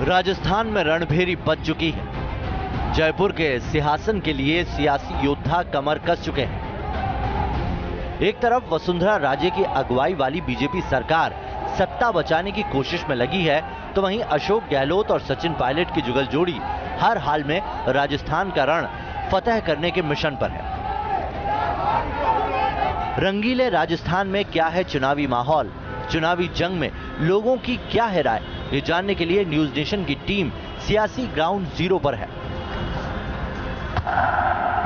राजस्थान में रणभेरी बज चुकी है। जयपुर के सिंहासन के लिए सियासी योद्धा कमर कस चुके हैं। एक तरफ वसुंधरा राजे की अगुवाई वाली बीजेपी सरकार सत्ता बचाने की कोशिश में लगी है, तो वहीं अशोक गहलोत और सचिन पायलट की जुगल जोड़ी हर हाल में राजस्थान का रण फतह करने के मिशन पर है। रंगीले राजस्थान में क्या है चुनावी माहौल, चुनावी जंग में लोगों की क्या है राय, ये जानने के लिए न्यूज नेशन की टीम सियासी ग्राउंड जीरो पर है।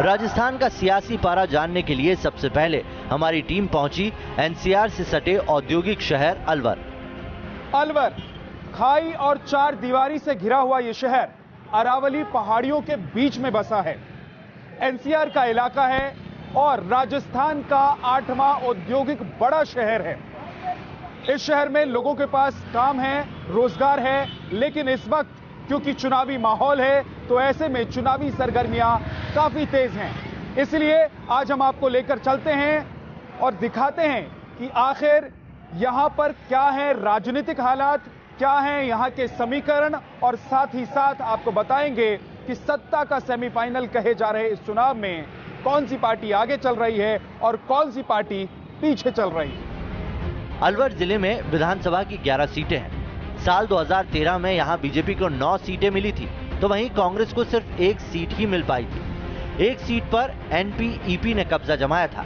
राजस्थान का सियासी पारा जानने के लिए सबसे पहले हमारी टीम पहुंची एनसीआर से सटे औद्योगिक शहर अलवर। अलवर खाई और चार दीवारी से घिरा हुआ यह शहर अरावली पहाड़ियों के बीच में बसा है। एनसीआर का इलाका है और राजस्थान का 8वां औद्योगिक बड़ा शहर है। इस शहर में लोगों के पास काम है, रोजगार है, लेकिन इस वक्त क्योंकि चुनावी माहौल है तो ऐसे में चुनावी सरगर्मियां काफी तेज हैं। इसलिए आज हम आपको लेकर चलते हैं और दिखाते हैं कि आखिर यहां पर क्या है राजनीतिक हालात, क्या है यहां के समीकरण, और साथ ही साथ आपको बताएंगे कि सत्ता का सेमीफाइनल कहे जा रहे इस चुनाव में कौन सी पार्टी आगे चल रही है और कौन सी पार्टी पीछे चल रही है। अलवर जिले में विधानसभा की 11 सीटें हैं। साल 2013 में यहां बीजेपी को 9 सीटें मिली थी, तो वहीं कांग्रेस को सिर्फ 1 सीट ही मिल पाई थी। एक सीट पर एनपीईपी ने कब्जा जमाया था।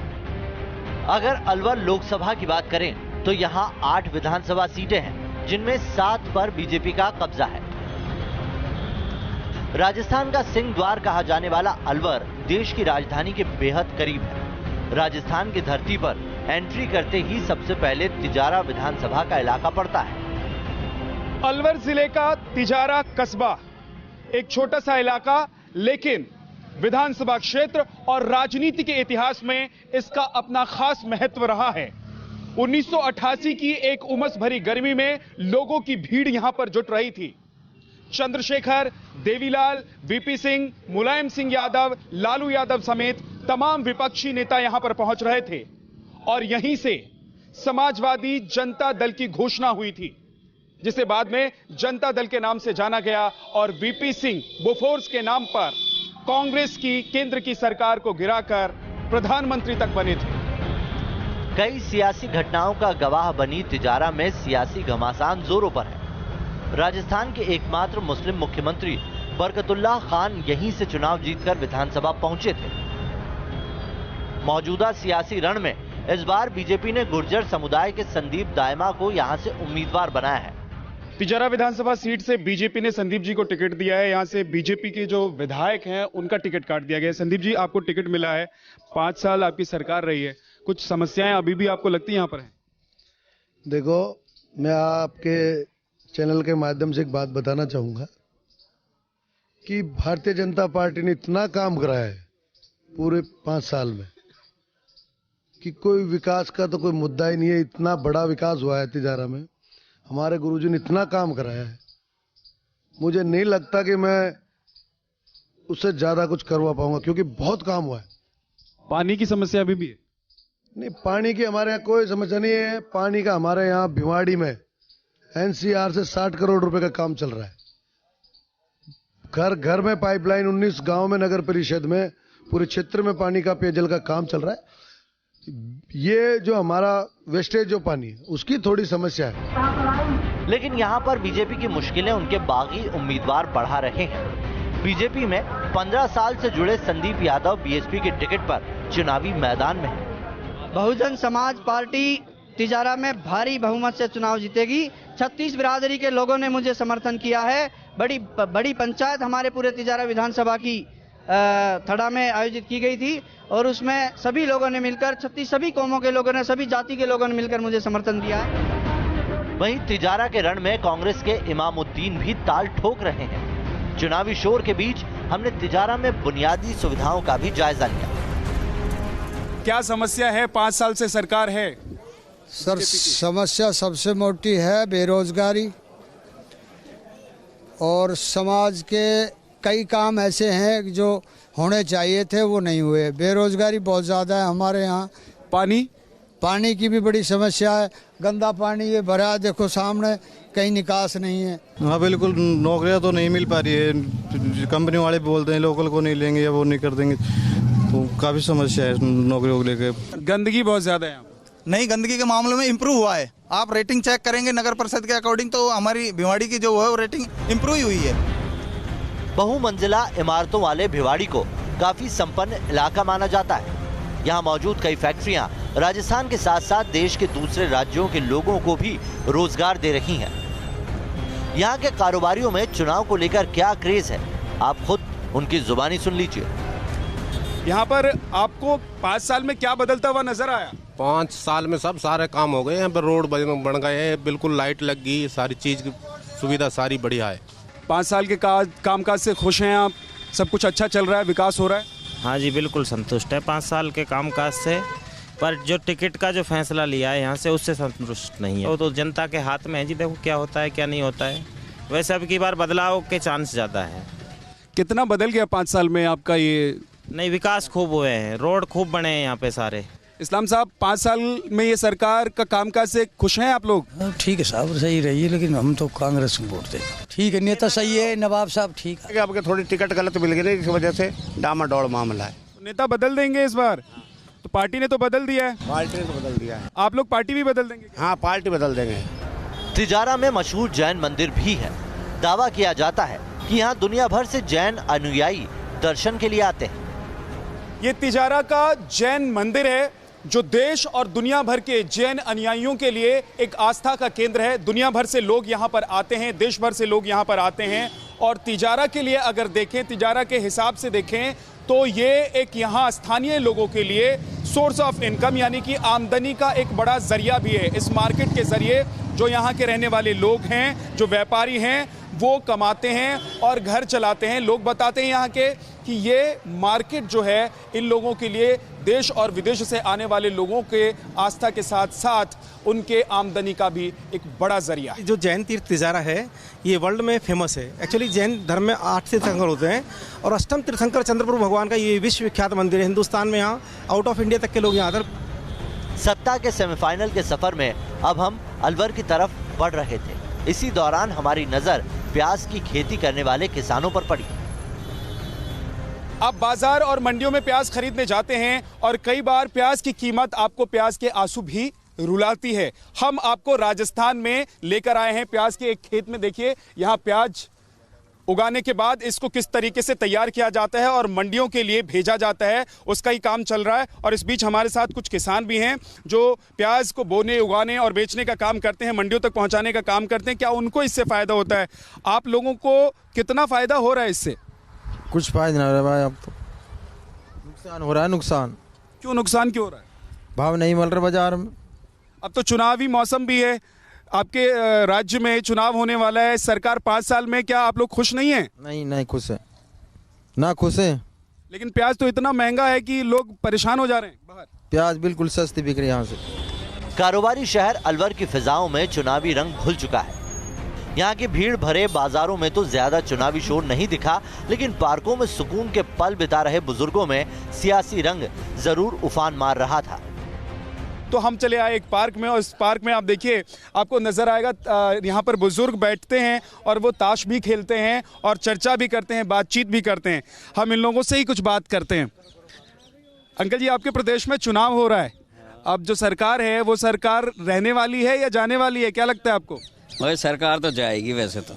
अगर अलवर लोकसभा की बात करें तो यहां 8 विधानसभा सीटें हैं, जिनमें 7 पर बीजेपी का कब्जा है। राजस्थान का सिंह द्वार कहा जाने वाला अलवर देश की राजधानी के बेहद करीब है। राजस्थान की धरती पर एंट्री करते ही सबसे पहले तिजारा विधानसभा का इलाका पड़ता है। अलवर जिले का तिजारा कस्बा एक छोटा सा इलाका, लेकिन विधानसभा क्षेत्र और राजनीति के इतिहास में इसका अपना खास महत्व रहा है। 1988 की एक उमस भरी गर्मी में लोगों की भीड़ यहां पर जुट रही थी। चंद्रशेखर, देवीलाल, वीपी सिंह, मुलायम सिंह यादव, लालू यादव समेत तमाम विपक्षी नेता यहां पर पहुंच रहे थे और यहीं से समाजवादी जनता दल की घोषणा हुई थी, जिसे बाद में जनता दल के नाम से जाना गया, और वीपी सिंह बोफोर्स के नाम पर कांग्रेस की केंद्र की सरकार को गिराकर प्रधानमंत्री तक बने थे। कई सियासी घटनाओं का गवाह बनी तिजारा में सियासी घमासान जोरों पर है। राजस्थान के एकमात्र मुस्लिम मुख्यमंत्री बरकतुल्लाह खान यहीं से चुनाव जीतकर विधानसभा पहुंचे थे। मौजूदा सियासी रण में इस बार बीजेपी ने गुर्जर समुदाय के संदीप दायमा को यहां से उम्मीदवार बनाया है। तिजारा विधानसभा सीट से बीजेपी ने संदीप जी को टिकट दिया है। यहां से बीजेपी के जो विधायक हैं उनका टिकट काट दिया गया है। संदीप जी, आपको टिकट मिला है, 5 साल आपकी सरकार रही है, कुछ समस्याएं अभी भी आपको लगती है यहां पर है? देखो, मैं आपके चैनल के माध्यम से एक बात बताना चाहूंगा कि भारतीय जनता पार्टी ने इतना काम कराया है पूरे 5 साल में कि कोई विकास का तो कोई मुद्दा ही नहीं है। इतना बड़ा विकास हुआ है तिजारा में, हमारे गुरुजी ने इतना काम कराया है, मुझे नहीं लगता कि मैं उससे ज्यादा कुछ करवा पाऊंगा, क्योंकि बहुत काम हुआ है। पानी की समस्या अभी भी है? नहीं, पानी की हमारे यहाँ कोई समस्या नहीं है। पानी का हमारे यहाँ भिवाड़ी में एनसीआर से 60 करोड़ रुपए का काम चल रहा है। घर घर में पाइपलाइन, 19 गांव में, नगर परिषद में, पूरे क्षेत्र में पानी का, पेयजल का काम चल रहा है। ये जो हमारा वेस्टेज जो पानी है उसकी थोड़ी समस्या है। लेकिन यहां पर बीजेपी की मुश्किलें उनके बागी उम्मीदवार बढ़ा रहे हैं। बीजेपी में 15 साल से जुड़े संदीप यादव बीएसपी के टिकट पर चुनावी मैदान में हैं। बहुजन समाज पार्टी तिजारा में भारी बहुमत से चुनाव जीतेगी। 36 बिरादरी के लोगों ने मुझे समर्थन किया है। बड़ी पंचायत हमारे पूरे तिजारा विधानसभा की थड़ा में आयोजित की गई थी और उसमें सभी लोगों ने मिलकर, 36 सभी कौमों के लोगों ने, सभी जाति के लोगों ने मिलकर मुझे समर्थन दिया है। वहीं तिजारा के रण में कांग्रेस के इमामुद्दीन भी ताल ठोक रहे हैं। चुनावी शोर के बीच हमने तिजारा में बुनियादी सुविधाओं का भी जायजा लिया। क्या समस्या है? 5 साल से सरकार है सर। समस्या सबसे मोटी है बेरोजगारी, और समाज के कई काम ऐसे हैं जो होने चाहिए थे वो नहीं हुए। बेरोजगारी बहुत ज़्यादा है हमारे यहाँ। पानी की भी बड़ी समस्या है। गंदा पानी ये भरा है, देखो सामने, कहीं निकास नहीं है। हाँ बिल्कुल, नौकरियां तो नहीं मिल पा रही है। कंपनी वाले बोलते हैं लोकल को नहीं लेंगे या वो नहीं कर देंगे, तो काफ़ी समस्या है नौकरियों को लेकर। गंदगी बहुत ज्यादा है। नहीं, गंदगी के मामले में इम्प्रूव हुआ है। आप रेटिंग चेक करेंगे नगर परिषद के अकॉर्डिंग तो हमारी भिवाड़ी की जो है वो रेटिंग इम्प्रूव हुई है। बहुमंजिला इमारतों वाले भिवाड़ी को काफी संपन्न इलाका माना जाता है। यहाँ मौजूद कई फैक्ट्रियाँ राजस्थान के साथ साथ देश के दूसरे राज्यों के लोगों को भी रोजगार दे रही हैं। यहाँ के कारोबारियों में चुनाव को लेकर क्या क्रेज है, आप खुद उनकी जुबानी सुन लीजिए। यहाँ पर आपको 5 साल में क्या बदलता हुआ नजर आया? 5 साल में सब सारे काम हो गए। यहाँ पर रोड बन गए हैं, बिल्कुल लाइट लग गई, सारी चीज की सुविधा सारी बढ़िया है। 5 साल के कामकाज से खुश हैं आप? सब कुछ अच्छा चल रहा है, विकास हो रहा है? हाँ जी, बिल्कुल संतुष्ट है 5 साल के कामकाज से, पर जो टिकट का जो फैसला लिया है यहाँ से उससे संतुष्ट नहीं है। वो तो जनता के हाथ में है जी, देखो क्या होता है क्या नहीं होता है। वैसे अब की बार बदलाव के चांस ज़्यादा है। कितना बदल गया 5 साल में आपका ये? नहीं, विकास खूब हुए हैं, रोड खूब बने हैं यहाँ पे सारे। इस्लाम साहब, 5 साल में ये सरकार का कामकाज से खुश हैं आप लोग? ठीक है साहब, सही रही है, लेकिन हम तो कांग्रेस को वोट देंगे। ठीक है, नेता सही है, नवाब साहब ठीक है। आपके थोड़ी टिकट गलत मिल गई, इस वजह से डामाडोल मामला है। नेता बदल देंगे इस बार? तो पार्टी ने तो बदल दिया है। पार्टी ने तो बदल दिया है। आप लोग पार्टी भी बदल देंगे? हाँ, पार्टी बदल देंगे। तिजारा में मशहूर जैन मंदिर भी है। दावा किया जाता है कि यहाँ दुनिया भर से जैन अनुयायी दर्शन के लिए आते हैं। ये तिजारा का जैन मंदिर है जो देश और दुनिया भर के जैन अनुयायियों के लिए एक आस्था का केंद्र है। दुनिया भर से लोग यहाँ पर आते हैं, देश भर से लोग यहाँ पर आते हैं। और तिजारा के लिए अगर देखें, तिजारा के हिसाब से देखें तो ये एक यहाँ स्थानीय लोगों के लिए सोर्स ऑफ इनकम यानी कि आमदनी का एक बड़ा जरिया भी है। इस मार्केट के जरिए जो यहाँ के रहने वाले लोग हैं, जो व्यापारी हैं, वो कमाते हैं और घर चलाते हैं। लोग बताते हैं यहाँ के कि ये मार्केट जो है इन लोगों के लिए देश और विदेश से आने वाले लोगों के आस्था के साथ साथ उनके आमदनी का भी एक बड़ा जरिया है। जो जैन तीर्थ तिजारा है ये वर्ल्ड में फेमस है। एक्चुअली जैन धर्म में 8 तीर्थंकर होते हैं और अष्टम तीर्थंकर चंद्रप्रभु भगवान का ये विश्व विख्यात मंदिर है। हिंदुस्तान में यहाँ आउट ऑफ इंडिया तक के लोग यहाँ आकर। सत्ता के सेमीफाइनल के सफर में अब हम अलवर की तरफ बढ़ रहे थे। इसी दौरान हमारी नजर प्याज की खेती करने वाले किसानों पर पड़ी। आप बाजार और मंडियों में प्याज खरीदने जाते हैं और कई बार प्याज की कीमत आपको प्याज के आंसू भी रुलाती है। हम आपको राजस्थान में लेकर आए हैं प्याज के एक खेत में। देखिए यहाँ प्याज उगाने के बाद इसको किस तरीके से तैयार किया जाता है और मंडियों के लिए भेजा जाता है, उसका ही काम चल रहा है। और इस बीच हमारे साथ कुछ किसान भी हैं जो प्याज को बोने, उगाने और बेचने का काम करते हैं, मंडियों तक पहुंचाने का काम करते हैं। क्या उनको इससे फायदा होता है? आप लोगों को कितना फायदा हो रहा है इससे? कुछ फायदा नहीं हो रहा भाई, अब तो नुकसान हो रहा है। नुकसान क्यों? नुकसान क्यों हो रहा है? भाव नहीं मिल रहा बाजार में। अब तो चुनावी मौसम भी है, आपके राज्य में चुनाव होने वाला है। सरकार 5 साल में, क्या आप लोग खुश नहीं हैं? नहीं खुश है ना, खुश है। लेकिन प्याज तो इतना महंगा है कि लोग परेशान हो जा रहे हैं बाहर। प्याज बिल्कुल सस्ती बिक रही है यहाँ से। कारोबारी शहर अलवर की फिजाओं में चुनावी रंग घुल चुका है। यहाँ के भीड़ भरे बाजारों में तो ज्यादा चुनावी शोर नहीं दिखा, लेकिन पार्कों में सुकून के पल बिता रहे बुजुर्गों में सियासी रंग जरूर उफान मार रहा था। तो हम चले आए एक पार्क में और इस पार्क में आप देखिए, आपको नजर आएगा यहाँ पर बुजुर्ग बैठते हैं और वो ताश भी खेलते हैं और चर्चा भी करते हैं, बातचीत भी करते हैं। हम इन लोगों से ही कुछ बात करते हैं। अंकल जी, आपके प्रदेश में चुनाव हो रहा है, अब जो सरकार है वो सरकार रहने वाली है या जाने वाली है, क्या लगता है आपको? भाई सरकार तो जाएगी, वैसे तो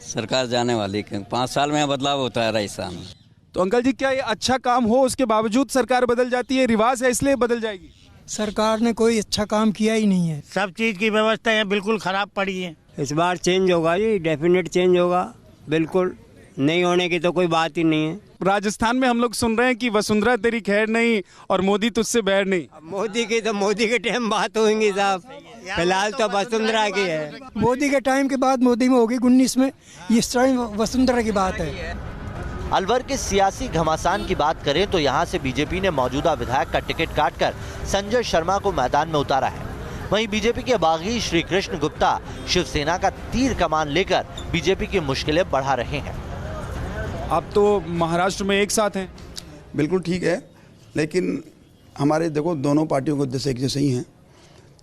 सरकार जाने वाली, 5 साल में बदलाव होता है राजस्थान में। तो अंकल जी, क्या ये अच्छा काम हो उसके बावजूद सरकार बदल जाती है? रिवाज है इसलिए बदल जाएगी? सरकार ने कोई अच्छा काम किया ही नहीं है। सब चीज की व्यवस्था है बिल्कुल खराब पड़ी है। इस बार चेंज होगा जी, डेफिनेट चेंज होगा, बिल्कुल नहीं होने की तो कोई बात ही नहीं है। राजस्थान में हम लोग सुन रहे हैं कि वसुंधरा तेरी खैर नहीं और मोदी तुझसे बैर नहीं। मोदी की तो मोदी के टाइम बात होगी साहब, फिलहाल तो वसुंधरा की है। मोदी के टाइम के बाद मोदी में होगी 19 में, इस टाइम वसुंधरा की बात है। अलवर के सियासी घमासान की बात करें तो यहाँ से बीजेपी ने मौजूदा विधायक का टिकट काटकर संजय शर्मा को मैदान में उतारा है। वहीं बीजेपी के बागी श्री कृष्ण गुप्ता शिवसेना का तीर कमान लेकर बीजेपी की मुश्किलें बढ़ा रहे हैं। आप तो महाराष्ट्र में एक साथ हैं। बिल्कुल ठीक है, लेकिन हमारे दोनों पार्टियों को जैसे एक जैसे ही हैं।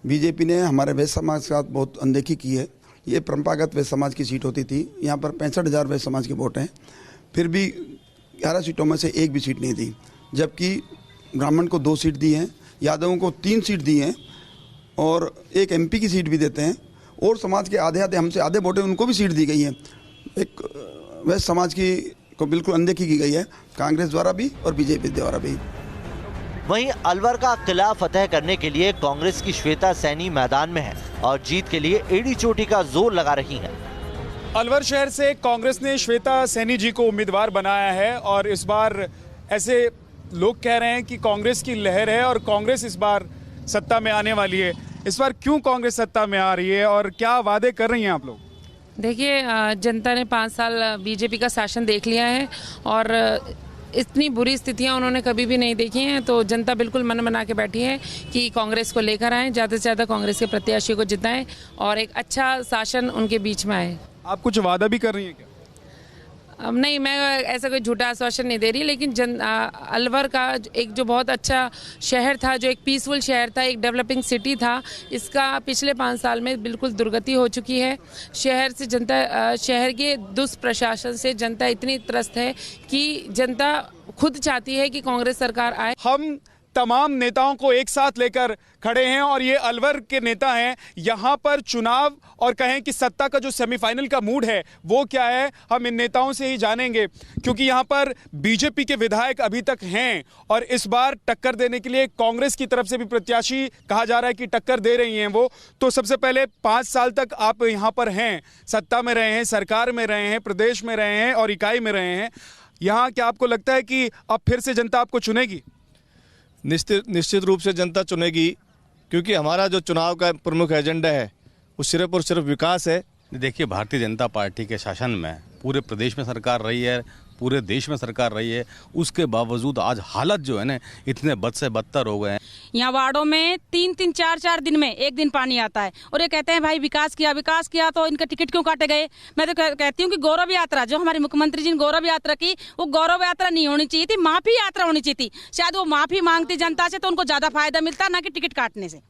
बीजेपी ने हमारे वैश्य समाज के साथ बहुत अनदेखी की है ये परंपरागत वैश्य समाज की सीट होती थी। यहाँ पर 65,000 वैश्य समाज के वोट हैं, फिर भी 11 सीटों में से एक भी सीट नहीं दी, जबकि ब्राह्मण को 2 सीट दी हैं, यादवों को 3 सीट दी हैं और एक MP की सीट भी देते हैं, और समाज के आधे हमसे आधे वोट हैं उनको भी सीट दी गई है। एक वैश्य समाज की को बिल्कुल अनदेखी की गई है, कांग्रेस द्वारा भी और BJP द्वारा भी। वहीं अलवर का किला फतेह करने के लिए कांग्रेस की श्वेता सैनी मैदान में है और जीत के लिए एड़ी चोटी का जोर लगा रही हैं। अलवर शहर से कांग्रेस ने श्वेता सैनी जी को उम्मीदवार बनाया है और इस बार ऐसे लोग कह रहे हैं कि कांग्रेस की लहर है और कांग्रेस इस बार सत्ता में आने वाली है। इस बार क्यों कांग्रेस सत्ता में आ रही है और क्या वादे कर रही हैं आप लोग? देखिए, जनता ने 5 साल BJP का शासन देख लिया है और इतनी बुरी स्थितियां उन्होंने कभी भी नहीं देखी हैं, तो जनता बिल्कुल मन बना के बैठी है कि कांग्रेस को लेकर आएं, ज़्यादा से ज़्यादा कांग्रेस के प्रत्याशी को जिताएं और एक अच्छा शासन उनके बीच में आए। आप कुछ वादा भी कर रही हैं क्या? नहीं, मैं ऐसा कोई झूठा आश्वासन नहीं दे रही, लेकिन अलवर का एक जो बहुत अच्छा शहर था, जो एक पीसफुल शहर था, एक डेवलपिंग सिटी था, इसका पिछले 5 साल में बिल्कुल दुर्गति हो चुकी है। शहर के दुष्प्रशासन से जनता इतनी त्रस्त है कि जनता खुद चाहती है कि कांग्रेस सरकार आए। हम तमाम नेताओं को एक साथ लेकर खड़े हैं और ये अलवर के नेता हैं। यहाँ पर चुनाव और कहें कि सत्ता का जो सेमीफाइनल का मूड है वो क्या है, हम इन नेताओं से ही जानेंगे, क्योंकि यहाँ पर BJP के विधायक अभी तक हैं और इस बार टक्कर देने के लिए कांग्रेस की तरफ से भी प्रत्याशी कहा जा रहा है कि टक्कर दे रही हैं वो। तो सबसे पहले 5 साल तक आप यहाँ पर हैं, सत्ता में रहे हैं, सरकार में रहे हैं, प्रदेश में रहे हैं और इकाई में रहे हैं। यहाँ क्या आपको लगता है कि अब फिर से जनता आपको चुनेगी? निश्चित रूप से जनता चुनेगी, क्योंकि हमारा जो चुनाव का प्रमुख एजेंडा है वो सिर्फ और सिर्फ विकास है। देखिए, भारतीय जनता पार्टी के शासन में पूरे प्रदेश में सरकार रही है, पूरे देश में सरकार रही है, उसके बावजूद आज हालत जो है ना इतने बद से बदतर हो गए हैं। यहाँ वार्डों में 3-3, 4-4 दिन में एक दिन पानी आता है और ये कहते हैं भाई विकास किया तो इनका टिकट क्यों काटे गए। मैं तो कहती हूँ कि गौरव यात्रा जो हमारे मुख्यमंत्री जी ने गौरव यात्रा की, वो गौरव यात्रा नहीं होनी चाहिए थी, माफी यात्रा होनी चाहिए थी। शायद वो माफी मांगती जनता से तो उनको ज्यादा फायदा मिलता, ना कि टिकट काटने से।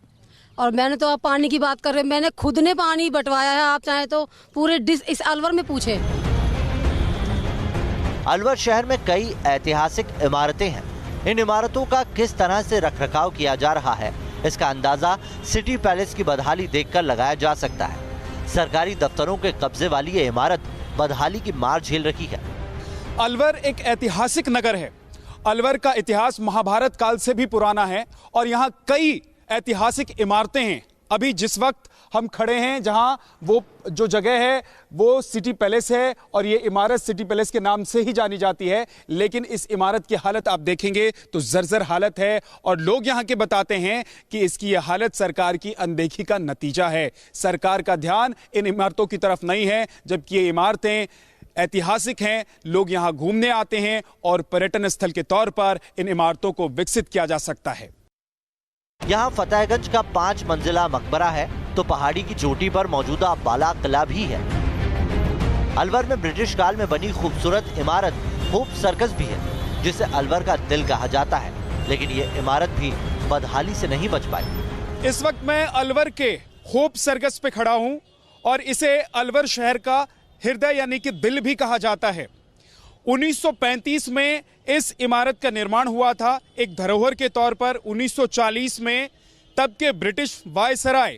और मैंने तो आप पानी की बात कर रहे हैं, मैंने खुद ने पानी बंटवाया है, आप चाहे तो पूरे इस अलवर में पूछे। अलवर शहर में कई ऐतिहासिक इमारतें हैं। इन इमारतों का किस तरह से रखरखाव किया जा रहा है, इसका अंदाजा सिटी पैलेस की बदहाली देखकर लगाया जा सकता है। सरकारी दफ्तरों के कब्जे वाली ये इमारत बदहाली की मार झेल रही है। अलवर एक ऐतिहासिक नगर है। अलवर का इतिहास महाभारत काल से भी पुराना है और यहाँ कई ऐतिहासिक इमारतें हैं। अभी जिस वक्त हम खड़े हैं, जहां वो जो जगह है वो सिटी पैलेस है और ये इमारत सिटी पैलेस के नाम से ही जानी जाती है, लेकिन इस इमारत की हालत आप देखेंगे तो जर्जर हालत है और लोग यहां के बताते हैं कि इसकी ये हालत सरकार की अनदेखी का नतीजा है। सरकार का ध्यान इन इमारतों की तरफ नहीं है, जबकि ये इमारतें ऐतिहासिक हैं, लोग यहां घूमने आते हैं और पर्यटन स्थल के तौर पर इन इमारतों को विकसित किया जा सकता है। यहाँ फतेहगंज का 5 मंजिला मकबरा है तो पहाड़ी की चोटी पर मौजूदा बाला किला भी है। अलवर में ब्रिटिश काल में बनी खूबसूरत इमारत होप सर्कस भी है, जिसे अलवर का दिल कहा जाता है, लेकिन ये इमारत भी बदहाली से नहीं बच पाई। इस वक्त मैं अलवर के होप सर्कस पे खड़ा हूँ और इसे अलवर शहर का हृदय यानी कि दिल भी कहा जाता है। 1935 में इस इमारत का निर्माण हुआ था एक धरोहर के तौर पर। 1940 में तब के ब्रिटिश वायसराय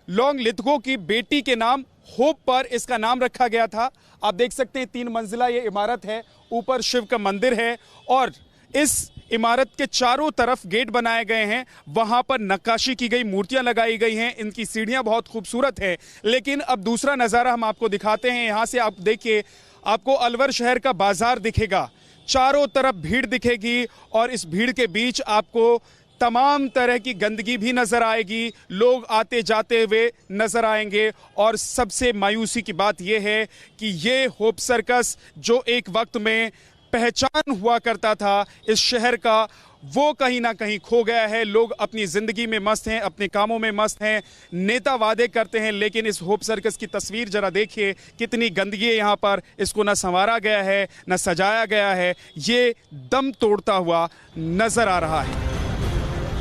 लॉन्ग लिथगो की बेटी के नाम होप पर इसका नाम रखा गया था। आप देख सकते हैं 3 मंजिला ये इमारत है, ऊपर शिव का मंदिर है और इस इमारत के चारों तरफ गेट बनाए गए हैं, वहां पर नक्काशी की गई मूर्तियां लगाई गई हैं, इनकी सीढ़ियां बहुत खूबसूरत है। लेकिन अब दूसरा नज़ारा हम आपको दिखाते हैं। यहाँ से आप देखिए, आपको अलवर शहर का बाजार दिखेगा, चारों तरफ भीड़ दिखेगी और इस भीड़ के बीच आपको तमाम तरह की गंदगी भी नजर आएगी, लोग आते जाते हुए नजर आएंगे। और सबसे मायूसी की बात यह है कि ये होप सर्कस जो एक वक्त में पहचान हुआ करता था इस शहर का, वो कहीं ना कहीं खो गया है। लोग अपनी जिंदगी में मस्त हैं, अपने कामों में मस्त हैं, नेता वादे करते हैं, लेकिन इस होप सर्कस की तस्वीर जरा देखिए, कितनी गंदगी है यहाँ पर। इसको ना संवारा गया है, ना सजाया गया है, ये दम तोड़ता हुआ नजर आ रहा है।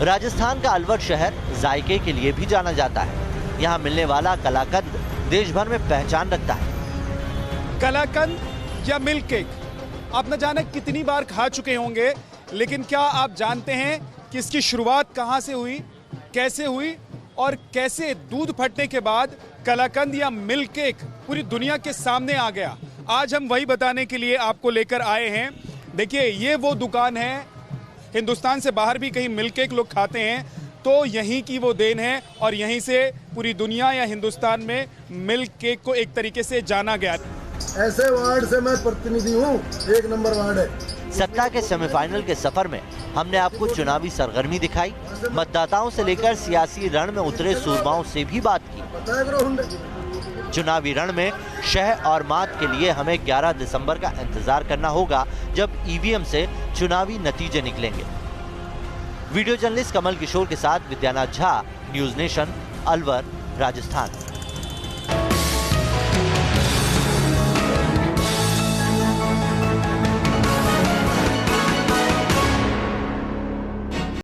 राजस्थान का अलवर शहर जायके के लिए भी जाना जाता है। यहाँ मिलने वाला कलाकंद देश भर में पहचान रखता है। कलाकंद या मिल्क केक आप न जाने कितनी बार खा चुके होंगे, लेकिन क्या आप जानते हैं कि इसकी शुरुआत कहां से हुई, कैसे हुई और कैसे दूध फटने के बाद कलाकंद या मिल्क केक पूरी दुनिया के सामने आ गया। आज हम वही बताने के लिए आपको लेकर आए हैं। देखिए, ये वो दुकान है, हिंदुस्तान से बाहर भी कहीं मिल्क केक लोग खाते हैं तो यहीं की वो देन है और यहीं से पूरी दुनिया या हिंदुस्तान में मिल्क केक को एक तरीके से जाना गया। ऐसे वार्ड से मैं प्रतिनिधि हूँ, 1 नंबर वार्ड है। सत्ता के सेमीफाइनल के सफर में हमने आपको चुनावी सरगर्मी दिखाई, मतदाताओं से लेकर सियासी रण में उतरे सूरमाओं से भी बात की। चुनावी रण में शह और मात के लिए हमें 11 दिसंबर का इंतजार करना होगा, जब ईवीएम से चुनावी नतीजे निकलेंगे। वीडियो जर्नलिस्ट कमल किशोर के साथ विद्यानाथ झा, न्यूज नेशन, अलवर, राजस्थान।